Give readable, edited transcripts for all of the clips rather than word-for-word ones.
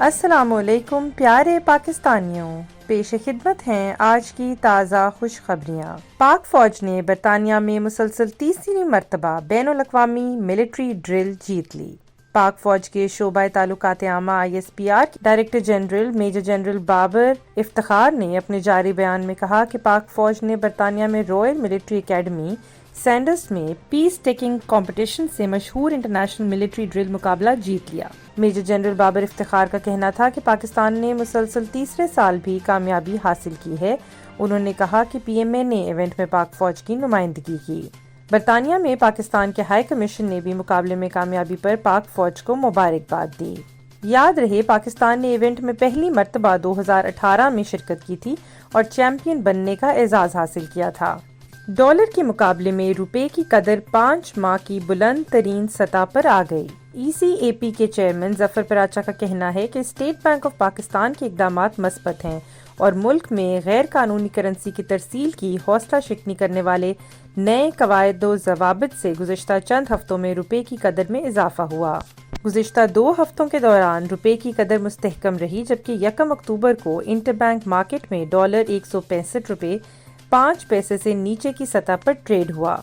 السلام علیکم پیارے پاکستانیوں، پیش خدمت ہیں آج کی تازہ خوشخبریاں۔ پاک فوج نے برطانیہ میں مسلسل تیسری مرتبہ بین الاقوامی ملٹری ڈرل جیت لی۔ پاک فوج کے شعبہ تعلقات عامہ ISPR کے director general major general Babar Iftikhar نے اپنے جاری بیان میں کہا کہ پاک فوج نے برطانیہ میں رائل ملٹری اکیڈمی سینڈرس میں پیس ٹیکنگ کمپٹیشن سے مشہور انٹرنیشنل ملٹری ڈرل مقابلہ جیت لیا۔ میجر جنرل بابر افتخار کا کہنا تھا کہ پاکستان نے مسلسل تیسرے سال بھی کامیابی حاصل کی ہے۔ انہوں نے کہا کہ PMA نے ایونٹ میں پاک فوج کی نمائندگی کی۔ برطانیہ میں پاکستان کے ہائی کمیشن نے بھی مقابلے میں کامیابی پر پاک فوج کو مبارکباد دی۔ یاد رہے پاکستان نے ایونٹ میں پہلی مرتبہ 2018 میں شرکت کی تھی اور چیمپئن بننے کا اعزاز حاصل کیا تھا۔ ڈالر کے مقابلے میں روپے کی قدر 5 ماہ کی بلند ترین سطح پر آ گئی۔ ECAP کے چیئرمین ظفر پراچا کا کہنا ہے کہ اسٹیٹ بینک آف پاکستان کے اقدامات مثبت ہیں اور ملک میں غیر قانونی کرنسی کی ترسیل کی حوصلہ شکنی کرنے والے نئے قواعد و ضوابط سے گزشتہ چند ہفتوں میں روپے کی قدر میں اضافہ ہوا۔ گزشتہ 2 ہفتوں کے دوران روپے کی قدر مستحکم رہی، جبکہ 1 اکتوبر کو انٹر بینک مارکیٹ میں ڈالر 165 روپے 5 پیسے سے نیچے کی سطح پر ٹریڈ ہوا۔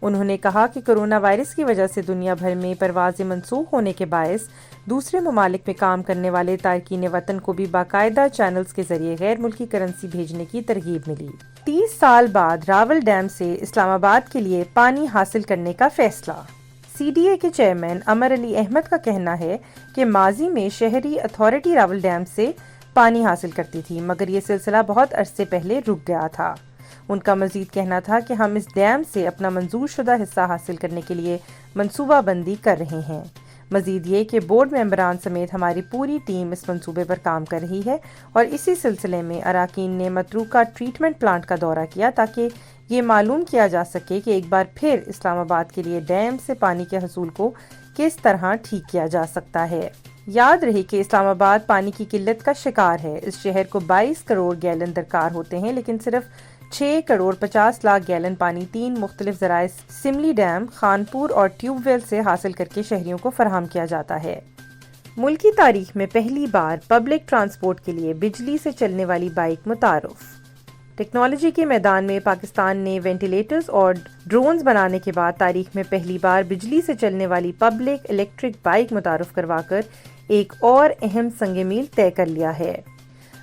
انہوں نے کہا کہ کرونا وائرس کی وجہ سے دنیا بھر میں پروازیں منسوخ ہونے کے باعث دوسرے ممالک میں کام کرنے والے تارکین وطن کو بھی باقاعدہ چینلز کے ذریعے غیر ملکی کرنسی بھیجنے کی ترغیب ملی۔ 30 سال بعد راول ڈیم سے اسلام آباد کے لیے پانی حاصل کرنے کا فیصلہ۔ CDA کے چیئرمین امر علی احمد کا کہنا ہے کہ ماضی میں شہری اتھارٹی راول ڈیم سے پانی حاصل کرتی تھی، مگر یہ سلسلہ بہت عرصے پہلے رک گیا تھا۔ ان کا مزید کہنا تھا کہ ہم اس ڈیم سے اپنا منظور شدہ حصہ حاصل کرنے کے لیے منصوبہ بندی کر رہے ہیں۔ مزید یہ کہ بورڈ ممبران سمیت ہماری پوری ٹیم اس منصوبے پر کام کر رہی ہے اور اسی سلسلے میں اراکین نے متروکہ ٹریٹمنٹ پلانٹ کا دورہ کیا تاکہ یہ معلوم کیا جا سکے کہ ایک بار پھر اسلام آباد کے لیے ڈیم سے پانی کے حصول کو کس طرح ٹھیک کیا جا سکتا ہے۔ یاد رہے کہ اسلام آباد پانی کی قلت کا شکار ہے۔ اس شہر کو 22 کروڑ گیلن درکار ہوتے ہیں، لیکن صرف 6 کروڑ 50 لاکھ گیلن پانی 3 مختلف ذرائع سملی ڈیم، خانپور اور ٹیوب ویل سے حاصل کر کے شہریوں کو فراہم کیا جاتا ہے۔ ملکی تاریخ میں پہلی بار پبلک ٹرانسپورٹ کے لیے بجلی سے چلنے والی بائیک متعارف۔ ٹیکنالوجی کے میدان میں پاکستان نے وینٹیلیٹرز اور ڈرونز بنانے کے بعد تاریخ میں پہلی بار بجلی سے چلنے والی پبلک الیکٹرک بائیک متعارف کروا کر ایک اور اہم سنگ میل طے کر لیا ہے۔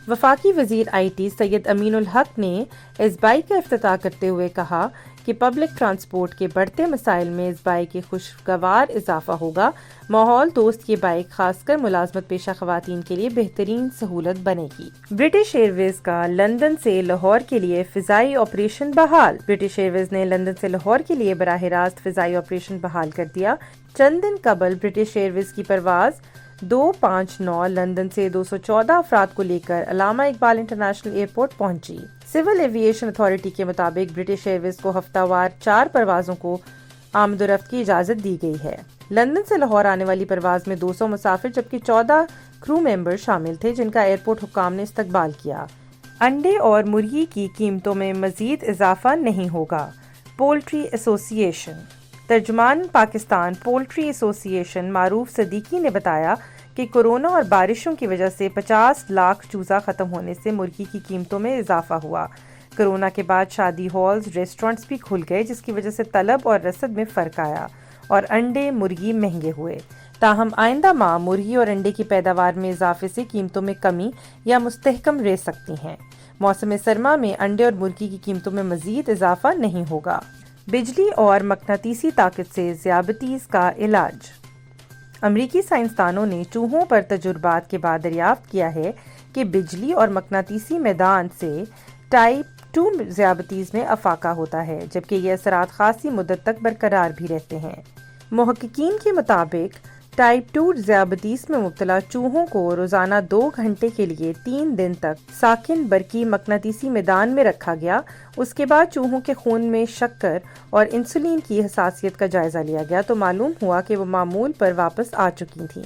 وفاقی وزیر IT سید امین الحق نے اس بائیک کا افتتاح کرتے ہوئے کہا کہ پبلک ٹرانسپورٹ کے بڑھتے مسائل میں اس بائیک کے خوشگوار اضافہ ہوگا۔ ماحول دوست یہ بائیک خاص کر ملازمت پیشہ خواتین کے لیے بہترین سہولت بنے گی۔ برٹش ایئرویز کا لندن سے لاہور کے لیے فضائی آپریشن بحال۔ برٹش ایئرویز نے لندن سے لاہور کے لیے براہ راست فضائی آپریشن بحال کر دیا۔ چند دن قبل برٹش ایئرویز کی پرواز 259 لندن سے 214 افراد کو لے کر علامہ اقبال انٹرنیشنل ایئرپورٹ پہنچی۔ سول ایوی ایشن اتھارٹی کے مطابق برٹش ایئرویز کو ہفتہ وار 4 پروازوں کو آمد و رفت کی اجازت دی گئی ہے۔ لندن سے لاہور آنے والی پرواز میں 200 مسافر جبکہ 14 کرو ممبر شامل تھے، جن کا ایئرپورٹ حکام نے استقبال کیا۔ انڈے اور مرغی کی قیمتوں میں مزید اضافہ نہیں ہوگا، پولٹری ایسوسی ایشن۔ ترجمان پاکستان پولٹری ایسوسی ایشن معروف صدیقی نے بتایا کہ کورونا اور بارشوں کی وجہ سے 50 لاکھ چوزہ ختم ہونے سے مرغی کی قیمتوں میں اضافہ ہوا۔ کورونا کے بعد شادی ہالز، ریسٹورنٹس بھی کھل گئے، جس کی وجہ سے طلب اور رسد میں فرق آیا اور انڈے مرغی مہنگے ہوئے۔ تاہم آئندہ ماہ مرغی اور انڈے کی پیداوار میں اضافے سے قیمتوں میں کمی یا مستحکم رہ سکتی ہیں۔ موسم سرما میں انڈے اور مرغی کی قیمتوں میں مزید اضافہ نہیں ہوگا۔ بجلی اور مقناطیسی طاقت سے ذیابیطس کا علاج۔ امریکی سائنسدانوں نے چوہوں پر تجربات کے بعد دریافت کیا ہے کہ بجلی اور مقناطیسی میدان سے ٹائپ 2 ذیابیطس میں افاقہ ہوتا ہے، جبکہ یہ اثرات خاصی مدت تک برقرار بھی رہتے ہیں۔ محققین کے مطابق ٹائپ 2 ذیابیطس میں مبتلا چوہوں کو روزانہ 2 گھنٹے کے لیے 3 دن تک ساکن برقی مقناطیسی میدان میں رکھا گیا۔ اس کے بعد چوہوں کے خون میں شکر اور انسولین کی حساسیت کا جائزہ لیا گیا تو معلوم ہوا کہ وہ معمول پر واپس آ چکی تھیں۔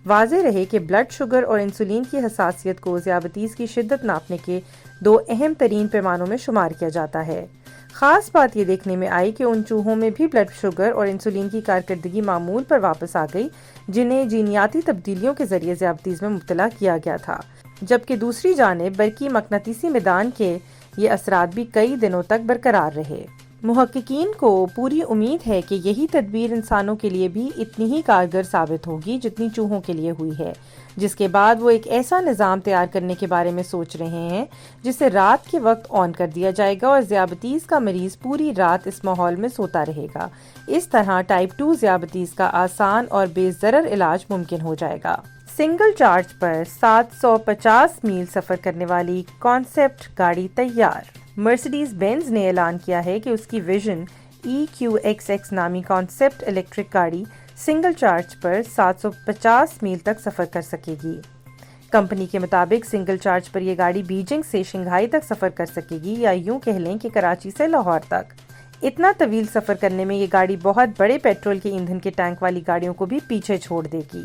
واضح رہے کہ بلڈ شوگر اور انسولین کی حساسیت کو ذیابیطس کی شدت ناپنے کے 2 اہم ترین پیمانوں میں شمار کیا جاتا ہے۔ خاص بات یہ دیکھنے میں آئی کہ ان چوہوں میں بھی بلڈ شوگر اور انسولین کی کارکردگی معمول پر واپس آ گئی جنہیں جینیاتی تبدیلیوں کے ذریعے ذیابیطس میں مبتلا کیا گیا تھا، جبکہ دوسری جانب برقی مقناطیسی میدان کے یہ اثرات بھی کئی دنوں تک برقرار رہے۔ محققین کو پوری امید ہے کہ یہی تدبیر انسانوں کے لیے بھی اتنی ہی کارگر ثابت ہوگی جتنی چوہوں کے لیے ہوئی ہے، جس کے بعد وہ ایک ایسا نظام تیار کرنے کے بارے میں سوچ رہے ہیں جسے رات کے وقت آن کر دیا جائے گا اور ذیابیطس کا مریض پوری رات اس ماحول میں سوتا رہے گا۔ اس طرح ٹائپ 2 ذیابیطس کا آسان اور بے ضرر علاج ممکن ہو جائے گا۔ سنگل چارج پر 750 میل سفر کرنے والی کانسیپٹ گاڑی تیار۔ مرسیڈیز بینز نے اعلان کیا ہے کہ اس کی ویژن EQXX نامی کانسیپٹ الیکٹرک گاڑی سنگل چارج پر 750 میل تک سفر کر سکے گی۔ کمپنی کے مطابق سنگل چارج پر یہ گاڑی بیجنگ سے شنگھائی تک سفر کر سکے گی، یا یوں کہہ لیں کہ کراچی سے لاہور تک۔ اتنا طویل سفر کرنے میں یہ گاڑی بہت بڑے پیٹرول کے ایندھن کے ٹینک والی گاڑیوں کو بھی پیچھے چھوڑ دے گی۔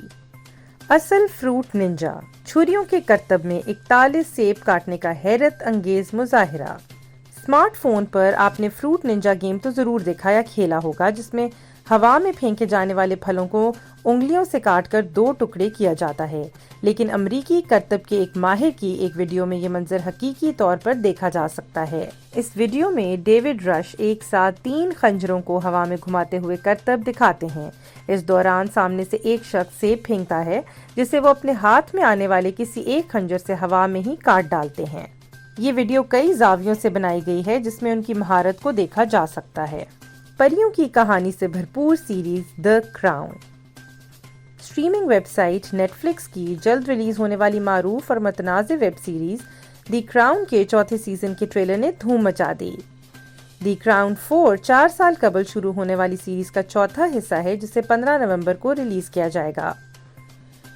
اصل فروٹ ننجا، چھریوں کے کرتب میں 41 سیب کاٹنے کا حیرت انگیز مظاہرہ۔ اسمارٹ فون پر آپ نے فروٹ ننجا گیم تو ضرور دیکھا یا کھیلا ہوگا، جس میں ہوا میں پھینکے جانے والے پھلوں کو انگلیوں سے کاٹ کر 2 ٹکڑے کیا جاتا ہے، لیکن امریکی کرتب کے ایک ماہر کی ایک ویڈیو میں یہ منظر حقیقی طور پر دیکھا جا سکتا ہے۔ اس ویڈیو میں ڈیوڈ رش ایک ساتھ 3 خنجروں کو ہوا میں گھماتے ہوئے کرتب دکھاتے ہیں۔ اس دوران سامنے سے ایک شخص سیب پھینکتا ہے جسے وہ اپنے ہاتھ میں آنے والے کسی ایک خنجر سے ہوا میں ہی کاٹ ڈالتے ہیں۔ یہ ویڈیو کئی زاویوں سے بنائی گئی ہے جس میں ان کی مہارت کو دیکھا جا سکتا ہے۔ پریوں کی کہانی سے بھرپور series the crown. Streaming web site Netflix کی جلد ریلیز ہونے والی معروف اور متنازع ویب سیریز دی کراؤن کے چوتھے سیزن کے ٹریلر نے دھوم مچا دی۔ دی کراؤن 4 4 سال قبل شروع ہونے والی سیریز کا چوتھا حصہ ہے جسے 15 نومبر کو ریلیز کیا جائے گا۔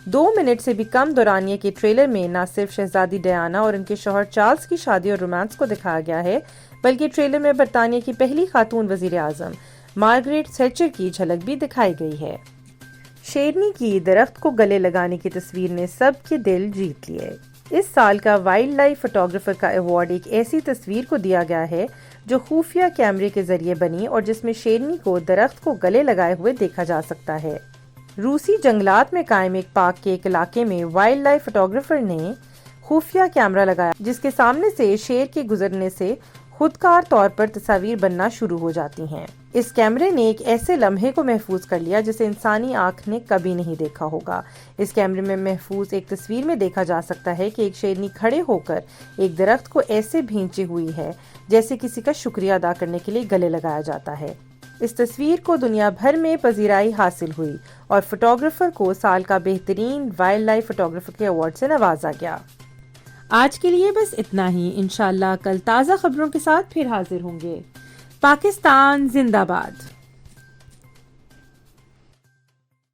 2 منٹ سے بھی کم دورانیے کے ٹریلر میں نہ صرف شہزادی ڈیانا اور ان کے شوہر چارلز کی شادی اور رومانس کو دکھایا گیا ہے، بلکہ ٹریلر میں برطانیہ کی پہلی خاتون وزیر اعظم مارگریٹ تھیچر کی جھلک بھی دکھائی گئی ہے۔ شیرنی کی درخت کو گلے لگانے کی تصویر نے سب کے دل جیت لیے۔ اس سال کا وائلڈ لائف فوٹوگرافر کا ایوارڈ ایک ایسی تصویر کو دیا گیا ہے جو خفیہ کیمرے کے ذریعے بنی اور جس میں شیرنی کو درخت کو گلے لگائے ہوئے دیکھا جا سکتا ہے۔ روسی جنگلات میں قائم ایک پارک کے ایک علاقے میں وائلڈ لائف فوٹوگرافر نے خفیہ کیمرہ لگایا جس کے سامنے سے شیر کے گزرنے سے خودکار طور پر تصاویر بننا شروع ہو جاتی ہیں۔ اس کیمرے نے ایک ایسے لمحے کو محفوظ کر لیا جسے انسانی آنکھ نے کبھی نہیں دیکھا ہوگا۔ اس کیمرے میں محفوظ ایک تصویر میں دیکھا جا سکتا ہے کہ ایک شیرنی کھڑے ہو کر ایک درخت کو ایسے بھینچی ہوئی ہے جیسے کسی کا شکریہ ادا کرنے کے لیے گلے لگایا جاتا ہے۔ اس تصویر کو دنیا بھر میں پذیرائی حاصل ہوئی اور فوٹوگرافر کو سال کا بہترین وائلڈ لائف فوٹوگرافر کے ایوارڈ سے نوازا گیا۔ آج کے لیے بس اتنا ہی، انشاءاللہ کل تازہ خبروں کے ساتھ پھر حاضر ہوں گے۔ پاکستان زندہ باد۔